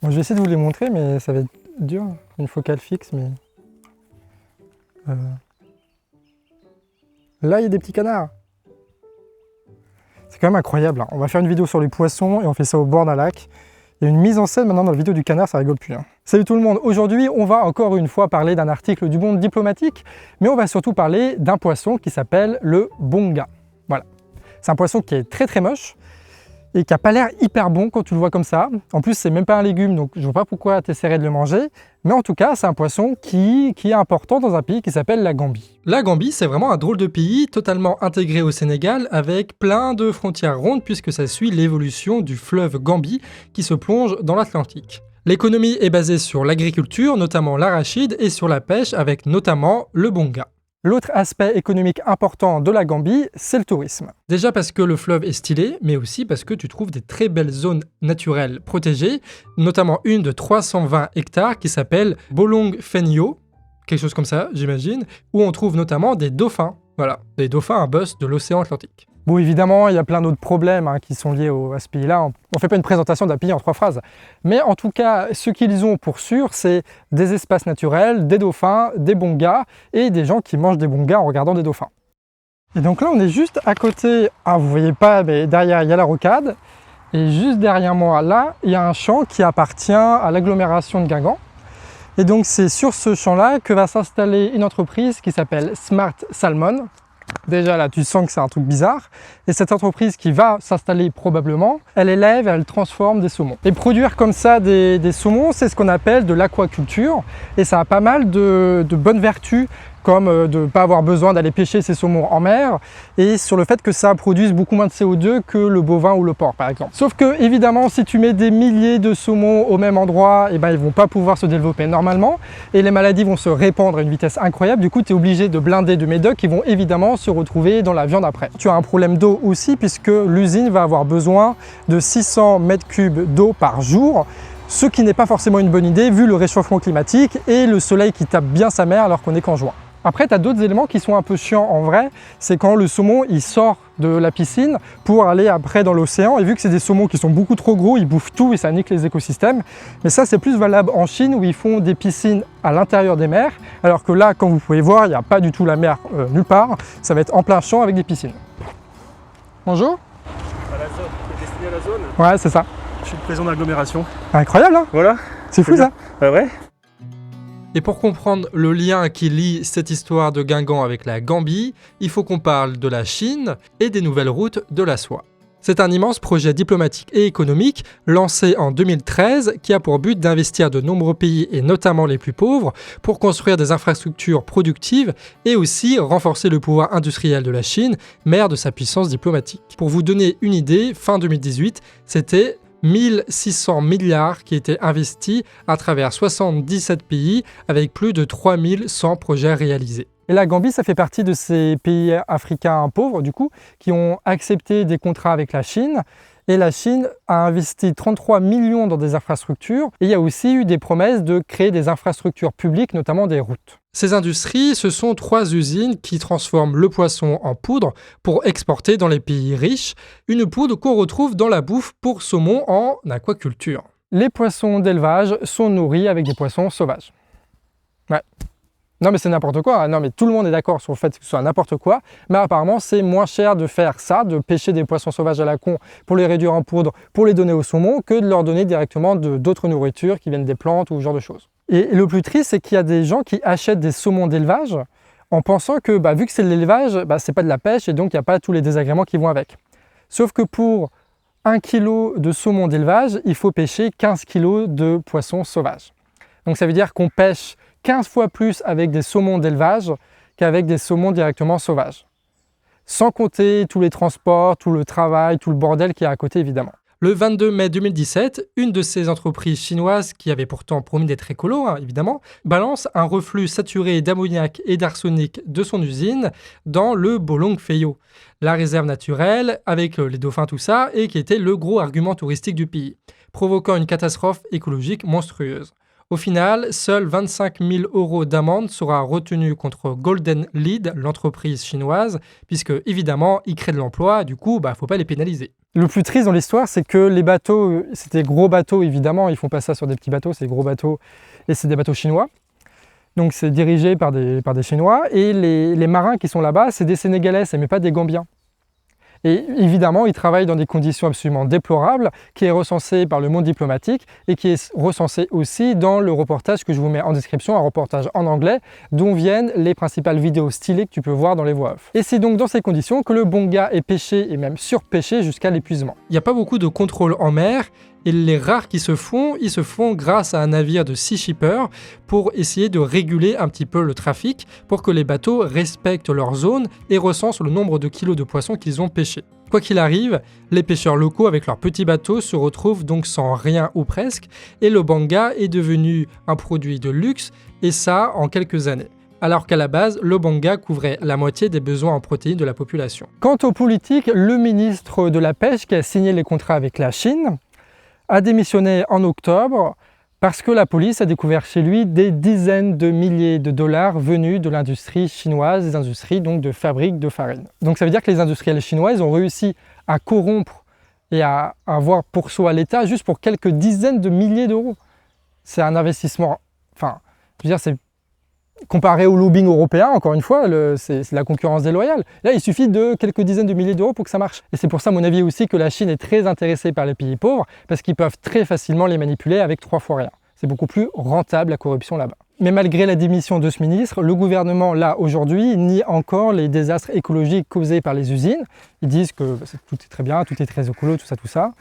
Bon, je vais essayer de vous les montrer, mais ça va être dur. Une focale fixe, mais... Là, il y a des petits canards. C'est quand même incroyable, hein. On va faire une vidéo sur les poissons et on fait ça au bord d'un lac. Il y a une mise en scène maintenant dans la vidéo du canard, ça rigole plus, hein. Salut tout le monde, aujourd'hui on va encore une fois parler d'un article du Monde diplomatique, mais on va surtout parler d'un poisson qui s'appelle le bonga. Voilà. C'est un poisson qui est très moche et qui n'a pas l'air hyper bon quand tu le vois comme ça. En plus, c'est même pas un légume, donc je ne vois pas pourquoi tu essaierais de le manger. Mais en tout cas, c'est un poisson qui est important dans un pays qui s'appelle la Gambie. La Gambie, c'est vraiment un drôle de pays, totalement intégré au Sénégal, avec plein de frontières rondes, puisque ça suit l'évolution du fleuve Gambie qui se plonge dans l'Atlantique. L'économie est basée sur l'agriculture, notamment l'arachide, et sur la pêche, avec notamment le bonga. L'autre aspect économique important de la Gambie, c'est le tourisme. Déjà parce que le fleuve est stylé, mais aussi parce que tu trouves des très belles zones naturelles protégées, notamment une de 320 hectares qui s'appelle Bolong Fenyo, quelque chose comme ça, j'imagine, où on trouve notamment des dauphins. Voilà, des dauphins à bosse de l'océan Atlantique. Bon, évidemment, il y a plein d'autres problèmes qui sont liés à ce pays-là. On ne fait pas une présentation d'un pays en 3 phrases. Mais en tout cas, ce qu'ils ont pour sûr, c'est des espaces naturels, des dauphins, des bongas et des gens qui mangent des bongas en regardant des dauphins. Et donc là, on est juste à côté, vous voyez pas, mais derrière, il y a la rocade. Et juste derrière moi, là, il y a un champ qui appartient à l'agglomération de Guingamp. Et donc, c'est sur ce champ-là que va s'installer une entreprise qui s'appelle Smart Salmon. Déjà là, tu sens que c'est un truc bizarre. Et cette entreprise qui va s'installer probablement, elle élève et elle transforme des saumons. Et produire comme ça des saumons, c'est ce qu'on appelle de l'aquaculture. Et ça a pas mal de bonnes vertus, comme de ne pas avoir besoin d'aller pêcher ces saumons en mer, et sur le fait que ça produise beaucoup moins de CO2 que le bovin ou le porc par exemple. Sauf que évidemment, si tu mets des milliers de saumons au même endroit, ils ne vont pas pouvoir se développer normalement, et les maladies vont se répandre à une vitesse incroyable. Du coup, tu es obligé de blinder de médocs qui vont évidemment se retrouver dans la viande après. Tu as un problème d'eau aussi, puisque l'usine va avoir besoin de 600 mètres cubes d'eau par jour, ce qui n'est pas forcément une bonne idée vu le réchauffement climatique et le soleil qui tape bien sa mère alors qu'on est qu'en juin. Après, tu as d'autres éléments qui sont un peu chiants en vrai, c'est quand le saumon il sort de la piscine pour aller après dans l'océan, et vu que c'est des saumons qui sont beaucoup trop gros, ils bouffent tout et ça nique les écosystèmes. Mais ça, c'est plus valable en Chine où ils font des piscines à l'intérieur des mers, alors que là, comme vous pouvez voir, il n'y a pas du tout la mer nulle part, ça va être en plein champ avec des piscines. Bonjour. À la zone, c'est destiné à la zone. Ouais, c'est ça. Je suis le président d'agglomération. Incroyable, hein? Voilà. C'est fou ça. Ah ouais. Et pour comprendre le lien qui lie cette histoire de Guingamp avec la Gambie, il faut qu'on parle de la Chine et des nouvelles routes de la soie. C'est un immense projet diplomatique et économique lancé en 2013 qui a pour but d'investir de nombreux pays et notamment les plus pauvres pour construire des infrastructures productives et aussi renforcer le pouvoir industriel de la Chine, mère de sa puissance diplomatique. Pour vous donner une idée, fin 2018, c'était 1600 milliards qui étaient investis à travers 77 pays avec plus de 3100 projets réalisés. Et la Gambie, ça fait partie de ces pays africains pauvres, du coup, qui ont accepté des contrats avec la Chine. Et la Chine a investi 33 millions dans des infrastructures. Et il y a aussi eu des promesses de créer des infrastructures publiques, notamment des routes. Ces industries, ce sont 3 usines qui transforment le poisson en poudre pour exporter dans les pays riches. Une poudre qu'on retrouve dans la bouffe pour saumon en aquaculture. Les poissons d'élevage sont nourris avec des poissons sauvages. Ouais. Non mais c'est n'importe quoi, non mais tout le monde est d'accord sur le fait que ce soit n'importe quoi, mais apparemment c'est moins cher de faire ça, de pêcher des poissons sauvages à la con pour les réduire en poudre, pour les donner aux saumons, que de leur donner directement d'autres nourritures qui viennent des plantes ou ce genre de choses. Et le plus triste, c'est qu'il y a des gens qui achètent des saumons d'élevage en pensant que vu que c'est de l'élevage, c'est pas de la pêche et donc il n'y a pas tous les désagréments qui vont avec. Sauf que pour 1 kg de saumon d'élevage, il faut pêcher 15 kg de poissons sauvages. Donc ça veut dire qu'on pêche 15 fois plus avec des saumons d'élevage qu'avec des saumons directement sauvages. Sans compter tous les transports, tout le travail, tout le bordel qu'il y a à côté évidemment. Le 22 mai 2017, une de ces entreprises chinoises, qui avait pourtant promis d'être écolo, évidemment, balance un reflux saturé d'ammoniac et d'arsenic de son usine dans le Bolong Fenyo, la réserve naturelle avec les dauphins tout ça, et qui était le gros argument touristique du pays, provoquant une catastrophe écologique monstrueuse. Au final, seuls 25 000 € d'amende sera retenu contre Golden Lead, l'entreprise chinoise, puisque évidemment, ils créent de l'emploi, du coup, faut pas les pénaliser. Le plus triste dans l'histoire, c'est que les bateaux, c'était gros bateaux évidemment, ils font pas ça sur des petits bateaux, c'est des gros bateaux et c'est des bateaux chinois. Donc c'est dirigé par des Chinois et les marins qui sont là-bas, c'est des Sénégalais, mais pas des Gambiens. Et évidemment, ils travaillent dans des conditions absolument déplorables, qui est recensé par le monde diplomatique et qui est recensé aussi dans le reportage que je vous mets en description, un reportage en anglais, dont viennent les principales vidéos stylées que tu peux voir dans les voix off. Et c'est donc dans ces conditions que le Bonga est pêché et même surpêché jusqu'à l'épuisement. Il n'y a pas beaucoup de contrôle en mer, et les rares qui se font, ils se font grâce à un navire de Sea Shepherd pour essayer de réguler un petit peu le trafic, pour que les bateaux respectent leur zone et recensent le nombre de kilos de poissons qu'ils ont pêchés. Quoi qu'il arrive, les pêcheurs locaux avec leurs petits bateaux se retrouvent donc sans rien ou presque, et le Bonga est devenu un produit de luxe, et ça en quelques années. Alors qu'à la base, le Bonga couvrait la moitié des besoins en protéines de la population. Quant aux politiques, le ministre de la Pêche qui a signé les contrats avec la Chine a démissionné en octobre parce que la police a découvert chez lui des dizaines de milliers de dollars venus de l'industrie chinoise, des industries donc de fabrique de farine. Donc ça veut dire que les industriels chinois ils ont réussi à corrompre et à avoir pour soi l'État juste pour quelques dizaines de milliers d'euros. C'est un investissement, enfin, je veux dire, c'est comparé au lobbying européen, encore une fois, c'est la concurrence déloyale. Là, il suffit de quelques dizaines de milliers d'euros pour que ça marche. Et c'est pour ça, à mon avis aussi, que la Chine est très intéressée par les pays pauvres, parce qu'ils peuvent très facilement les manipuler avec 3 fois rien. C'est beaucoup plus rentable la corruption là-bas. Mais malgré la démission de ce ministre, le gouvernement, là, aujourd'hui, nie encore les désastres écologiques causés par les usines. Ils disent que tout est très bien, tout est très écolo, tout ça.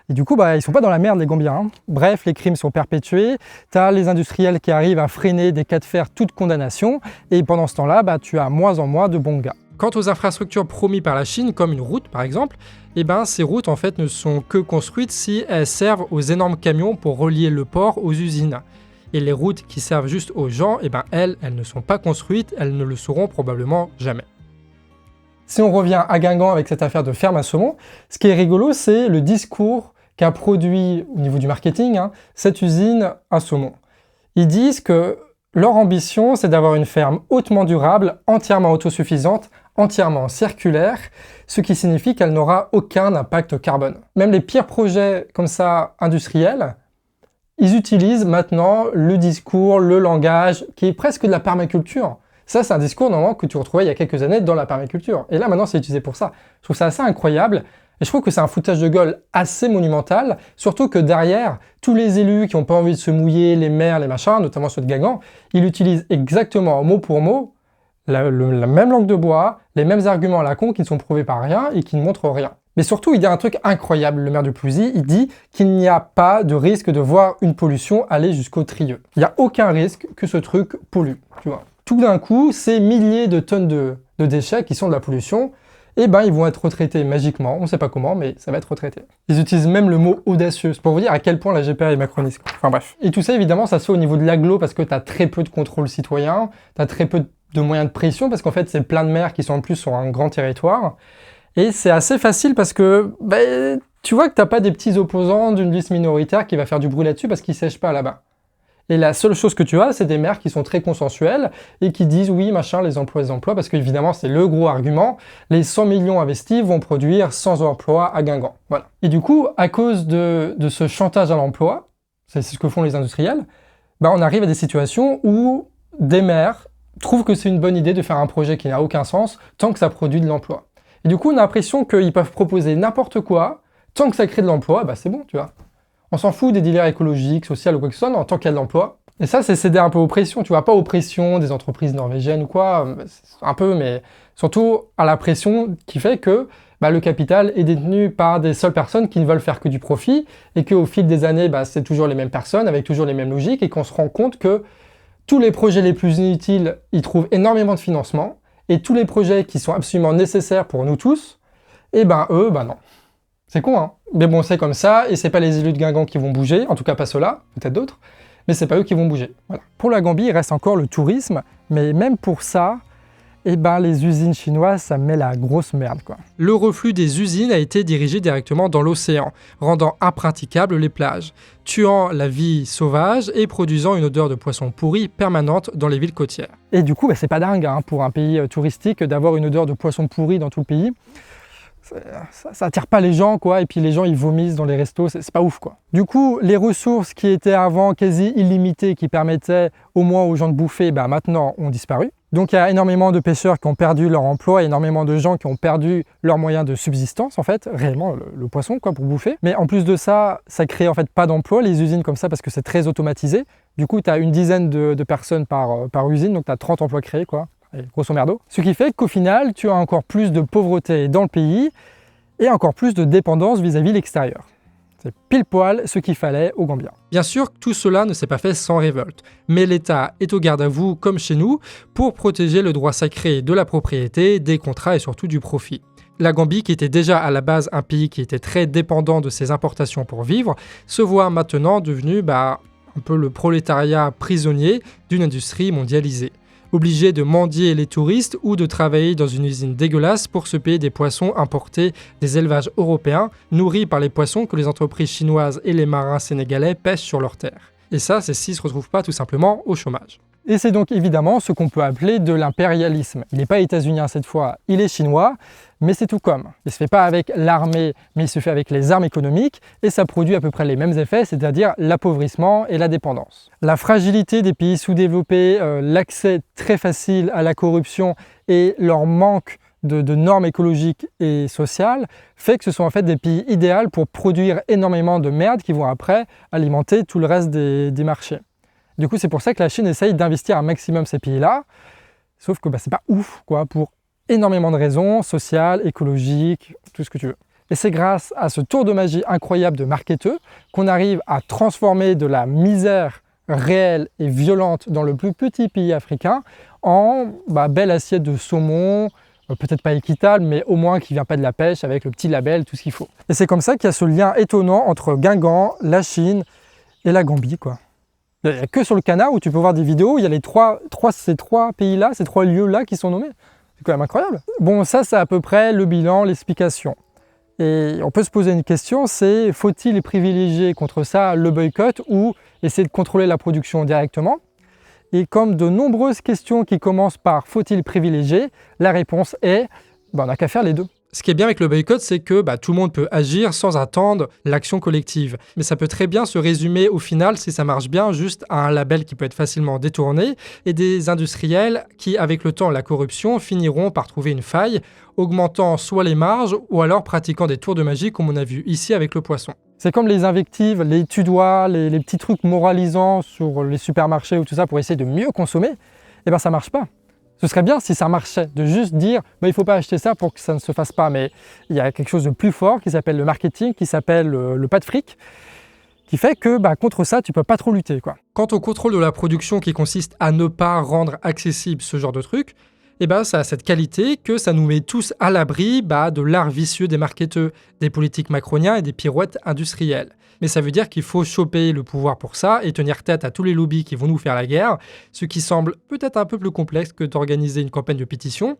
Et du coup, ils sont pas dans la merde, les Gambiens. Hein. Bref, les crimes sont perpétués. Tu as les industriels qui arrivent à freiner des cas de fer toute condamnation. Et pendant ce temps-là, tu as moins en moins de Bonga. Quant aux infrastructures promises par la Chine, comme une route par exemple, ces routes en fait ne sont que construites si elles servent aux énormes camions pour relier le port aux usines. Et les routes qui servent juste aux gens, elles ne sont pas construites, elles ne le seront probablement jamais. Si on revient à Guingamp avec cette affaire de ferme à saumon, ce qui est rigolo, c'est le discours qu'a produit au niveau du marketing cette usine à saumon. Ils disent que leur ambition, c'est d'avoir une ferme hautement durable, entièrement autosuffisante, entièrement circulaire, ce qui signifie qu'elle n'aura aucun impact carbone. Même les pires projets comme ça industriels, ils utilisent maintenant le discours, le langage, qui est presque de la permaculture. Ça, c'est un discours normalement que tu retrouvais il y a quelques années dans la permaculture. Et là, maintenant, c'est utilisé pour ça. Je trouve ça assez incroyable. Et je trouve que c'est un foutage de gueule assez monumental, surtout que derrière, tous les élus qui n'ont pas envie de se mouiller, les maires, les machins, notamment ceux de Guingamp, ils utilisent exactement mot pour mot la même langue de bois, les mêmes arguments à la con qui ne sont prouvés par rien et qui ne montrent rien. Mais surtout, il dit un truc incroyable, le maire de Plouzy, il dit qu'il n'y a pas de risque de voir une pollution aller jusqu'au Trieux. Il n'y a aucun risque que ce truc pollue, tu vois. Tout d'un coup, ces milliers de tonnes de déchets qui sont de la pollution, ils vont être retraités magiquement, on ne sait pas comment, mais ça va être retraité. Ils utilisent même le mot audacieux, c'est pour vous dire à quel point la GPA est macroniste. Enfin bref. Et tout ça, évidemment, ça se fait au niveau de l'agglo parce que tu as très peu de contrôle citoyen, tu as très peu de moyens de pression parce qu'en fait, c'est plein de maires qui sont en plus sur un grand territoire. Et c'est assez facile parce que tu vois que tu n'as pas des petits opposants d'une liste minoritaire qui va faire du bruit là-dessus parce qu'ils ne sèchent pas là-bas. Et la seule chose que tu as, c'est des maires qui sont très consensuels et qui disent oui, machin, les emplois, parce qu'évidemment, c'est le gros argument. Les 100 millions investis vont produire 100 emplois à Guingamp. Voilà. Et du coup, à cause de ce chantage à l'emploi, c'est ce que font les industriels, on arrive à des situations où des maires trouvent que c'est une bonne idée de faire un projet qui n'a aucun sens tant que ça produit de l'emploi. Et du coup, on a l'impression qu'ils peuvent proposer n'importe quoi, tant que ça crée de l'emploi, c'est bon, tu vois. On s'en fout des délires écologiques, sociaux ou quoi que ce soit, en tant qu'il y a de l'emploi. Et ça, c'est céder un peu aux pressions, tu vois, pas aux pressions des entreprises norvégiennes ou quoi, un peu, mais surtout à la pression qui fait que le capital est détenu par des seules personnes qui ne veulent faire que du profit, et qu'au fil des années, c'est toujours les mêmes personnes, avec toujours les mêmes logiques, et qu'on se rend compte que tous les projets les plus inutiles, ils trouvent énormément de financement, et tous les projets qui sont absolument nécessaires pour nous tous, eux, non. C'est con, hein. Mais bon, c'est comme ça, et c'est pas les élus de Guingamp qui vont bouger, en tout cas pas ceux-là, peut-être d'autres, mais c'est pas eux qui vont bouger. Voilà. Pour la Gambie, il reste encore le tourisme, mais même pour ça, et ben les usines chinoises, ça met la grosse merde, quoi. Le reflux des usines a été dirigé directement dans l'océan, rendant impraticables les plages, tuant la vie sauvage et produisant une odeur de poisson pourri permanente dans les villes côtières. Et du coup, bah, c'est pas dingue hein, pour un pays touristique d'avoir une odeur de poisson pourri dans tout le pays. Ça attire pas les gens, quoi, et puis les gens ils vomissent dans les restos, c'est pas ouf, quoi. Du coup, les ressources qui étaient avant quasi illimitées, qui permettaient au moins aux gens de bouffer, bah, maintenant ont disparu. Donc il y a énormément de pêcheurs qui ont perdu leur emploi, énormément de gens qui ont perdu leurs moyens de subsistance, en fait, réellement le poisson, quoi, pour bouffer. Mais en plus de ça, ça crée en fait pas d'emploi, les usines comme ça, parce que c'est très automatisé. Du coup, tu as une dizaine de personnes par usine, donc tu as 30 emplois créés, quoi. Et grosso merdo. Ce qui fait qu'au final, tu as encore plus de pauvreté dans le pays et encore plus de dépendance vis-à-vis l'extérieur. C'est pile poil ce qu'il fallait au Gambia. Bien sûr, tout cela ne s'est pas fait sans révolte, mais l'État est au garde à vous, comme chez nous, pour protéger le droit sacré de la propriété, des contrats et surtout du profit. La Gambie, qui était déjà à la base un pays qui était très dépendant de ses importations pour vivre, se voit maintenant devenu un peu le prolétariat prisonnier d'une industrie mondialisée. Obligé de mendier les touristes ou de travailler dans une usine dégueulasse pour se payer des poissons importés des élevages européens, nourris par les poissons que les entreprises chinoises et les marins sénégalais pêchent sur leurs terres. Et ça, c'est s'ils ne se retrouvent pas tout simplement au chômage. Et c'est donc évidemment ce qu'on peut appeler de l'impérialisme. Il n'est pas états-unien cette fois, il est chinois, mais c'est tout comme. Il ne se fait pas avec l'armée, mais il se fait avec les armes économiques, et ça produit à peu près les mêmes effets, c'est-à-dire l'appauvrissement et la dépendance. La fragilité des pays sous-développés, l'accès très facile à la corruption et leur manque de normes écologiques et sociales fait que ce sont en fait des pays idéaux pour produire énormément de merde qui vont après alimenter tout le reste des marchés. Du coup, c'est pour ça que la Chine essaye d'investir un maximum ces pays-là, sauf que c'est pas ouf, quoi, pour énormément de raisons, sociales, écologiques, tout ce que tu veux. Et c'est grâce à ce tour de magie incroyable de marketeux qu'on arrive à transformer de la misère réelle et violente dans le plus petit pays africain en belle assiette de saumon, peut-être pas équitable, mais au moins qui vient pas de la pêche avec le petit label, tout ce qu'il faut. Et c'est comme ça qu'il y a ce lien étonnant entre Guingamp, la Chine et la Gambie, quoi. Il n'y a que sur le canard où tu peux voir des vidéos, il y a ces trois pays-là, ces trois lieux-là qui sont nommés. C'est quand même incroyable. Bon, ça c'est à peu près le bilan, l'explication. Et on peut se poser une question, c'est faut-il privilégier contre ça le boycott ou essayer de contrôler la production directement? Et comme de nombreuses questions qui commencent par faut-il privilégier, la réponse est on n'a qu'à faire les deux. Ce qui est bien avec le boycott, c'est que tout le monde peut agir sans attendre l'action collective. Mais ça peut très bien se résumer au final, si ça marche bien, juste à un label qui peut être facilement détourné et des industriels qui, avec le temps et la corruption, finiront par trouver une faille, augmentant soit les marges ou alors pratiquant des tours de magie comme on a vu ici avec le poisson. C'est comme les invectives, les tu dois, les petits trucs moralisants sur les supermarchés ou tout ça pour essayer de mieux consommer. Ça marche pas. Ce serait bien si ça marchait, de juste dire il ne faut pas acheter ça pour que ça ne se fasse pas. Mais il y a quelque chose de plus fort qui s'appelle le marketing, qui s'appelle le pas de fric, qui fait que contre ça, tu ne peux pas trop lutter, quoi. Quant au contrôle de la production qui consiste à ne pas rendre accessible ce genre de truc, ça a cette qualité que ça nous met tous à l'abri de l'art vicieux des marketeurs, des politiques macroniens et des pirouettes industrielles. Mais ça veut dire qu'il faut choper le pouvoir pour ça et tenir tête à tous les lobbies qui vont nous faire la guerre, ce qui semble peut-être un peu plus complexe que d'organiser une campagne de pétition.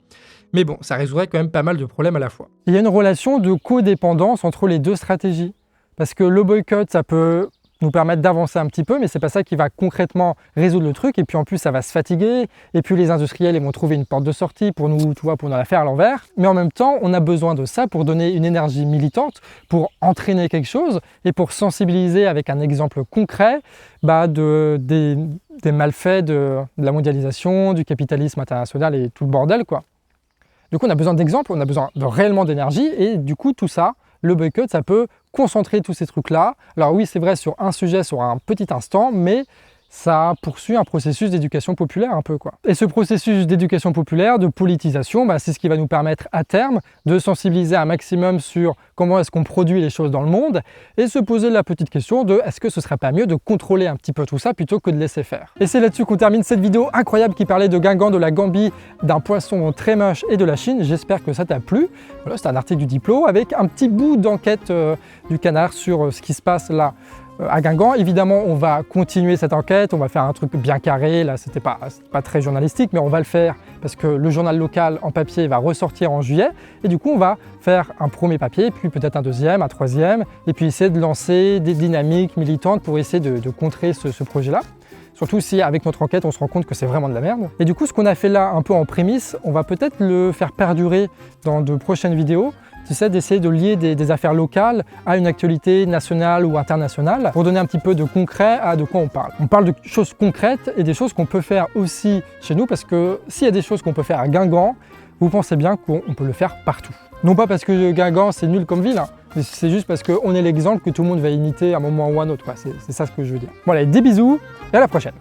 Mais bon, ça résoudrait quand même pas mal de problèmes à la fois. Il y a une relation de codépendance entre les deux stratégies. Parce que le boycott, ça peut nous permettre d'avancer un petit peu, mais c'est pas ça qui va concrètement résoudre le truc. Et puis en plus, ça va se fatiguer. Et puis les industriels, ils vont trouver une porte de sortie pour nous, pour nous la faire à l'envers. Mais en même temps, on a besoin de ça pour donner une énergie militante, pour entraîner quelque chose et pour sensibiliser avec un exemple concret des malfaits de la mondialisation, du capitalisme international et tout le bordel, quoi. Du coup, on a besoin d'exemples, on a besoin réellement d'énergie et du coup, tout ça, le boycott, ça peut concentrer tous ces trucs-là. Alors oui, c'est vrai, sur un sujet, sur un petit instant, mais ça poursuit un processus d'éducation populaire un peu, quoi. Et ce processus d'éducation populaire, de politisation, c'est ce qui va nous permettre à terme de sensibiliser un maximum sur comment est-ce qu'on produit les choses dans le monde et se poser la petite question de est-ce que ce serait pas mieux de contrôler un petit peu tout ça plutôt que de laisser faire. Et c'est là-dessus qu'on termine cette vidéo incroyable qui parlait de Guingamp, de la Gambie, d'un poisson très moche et de la Chine. J'espère que ça t'a plu. Voilà, c'est un article du Diplo avec un petit bout d'enquête du Canard sur ce qui se passe là à Guingamp. Évidemment, on va continuer cette enquête, on va faire un truc bien carré. Là, c'était pas très journalistique, mais on va le faire parce que le journal local en papier va ressortir en juillet. Et du coup, on va faire un premier papier, puis peut-être un deuxième, un troisième, et puis essayer de lancer des dynamiques militantes pour essayer de contrer ce projet-là. Surtout si avec notre enquête on se rend compte que c'est vraiment de la merde. Et du coup ce qu'on a fait là un peu en prémisse, on va peut-être le faire perdurer dans de prochaines vidéos. Tu sais, d'essayer de lier des affaires locales à une actualité nationale ou internationale pour donner un petit peu de concret à de quoi on parle. On parle de choses concrètes et des choses qu'on peut faire aussi chez nous parce que s'il y a des choses qu'on peut faire à Guingamp, vous pensez bien qu'on peut le faire partout. Non pas parce que Guingamp c'est nul comme ville, hein, mais c'est juste parce qu'on est l'exemple que tout le monde va imiter à un moment ou à un autre. C'est ça ce que je veux dire. Voilà, des bisous et à la prochaine.